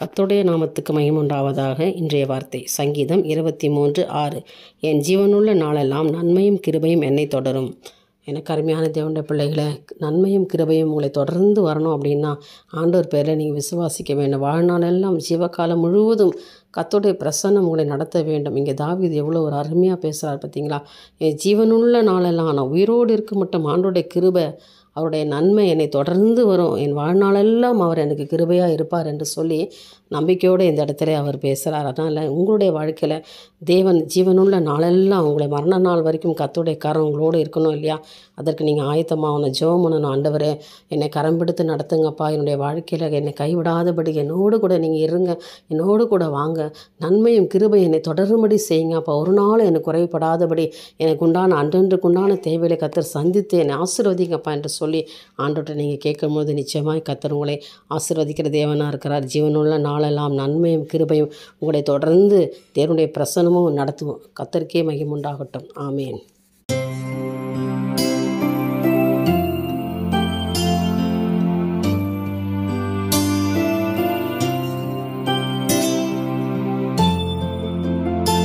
கர்த்தருடைய நாமத்துக்கு மகிமை உண்டாவதாக. இன்றைய வார்த்தை சங்கீதம் 23:6. என் ஜீவனுள்ள நாளெல்லாம் நன்மையும் கிருபையும் என்னை தொடரும். எனக்கு அருமையான தேவனுடைய பிள்ளைகளை, நன்மையும் கிருபையும் உங்களை தொடர்ந்து வரணும் அப்படின்னா ஆண்டவர் பேரில் நீங்கள் விசுவாசிக்க வேண்டும். வாழ்நாளெல்லாம் ஜீவகாலம் முழுவதும் கர்த்தருடைய பிரசன்னம் உங்களை நடத்த வேண்டும். இங்கே தாவீது எவ்வளோ ஒரு அருமையாக பேசுகிறார் பார்த்தீங்களா? என் ஜீவனுள்ள நாளெல்லாம் நான் உயிரோடு இருக்க மட்டும் ஆண்டோடைய கிருபை, அவருடைய நன்மை என்னை தொடர்ந்து வரும், என் வாழ்நாளெல்லாம் அவர் எனக்கு கிருபையாக இருப்பார் என்று சொல்லி நம்பிக்கையோடு இந்த இடத்துல அவர் பேசுகிறார். அதனால் உங்களுடைய வாழ்க்கையில் தேவன் ஜீவனுள்ள நாளெல்லாம் உங்களை மரண நாள் வரைக்கும் கர்த்தருடைய கரம் உங்களோடு இருக்கணும் இல்லையா? அதற்கு நீங்கள் ஆயத்தமாகணும், ஜெபம் பண்ணணும். ஆண்டவரே, என்னை கரம் பிடித்து நடத்துங்கப்பா, என்னுடைய வாழ்க்கையில் என்னை கைவிடாதபடி என்னோடு கூட நீங்கள் இருங்க, என்னோடு கூட வாங்க, நன்மையும் கிருபை என்னை தொடரும்படி செய்யுங்கப்பா, ஒரு நாள் எனக்கு குறைபடாதபடி எனக்கு உண்டான அன்றன்றுக்குண்டான தேவையை கர்த்தர் சந்தித்து என்னை ஆசீர்வதிங்கப்பா என்று சொல்லி ஆண்டவர்கிட்ட நீங்கள் கேட்கும்போது நிச்சயமாய் கர்த்தர் உங்களை ஆசீர்வதிக்கிற தேவனாக இருக்கிறார். ஜீவனுள்ள நாளெல்லாம் நன்மையும் கிருபையும் உங்களை தொடர்ந்து தேவனுடைய பிரசன்னமும் நடத்துவோம். கர்த்தருக்கே மகிமை உண்டாகட்டும். ஆமேன்.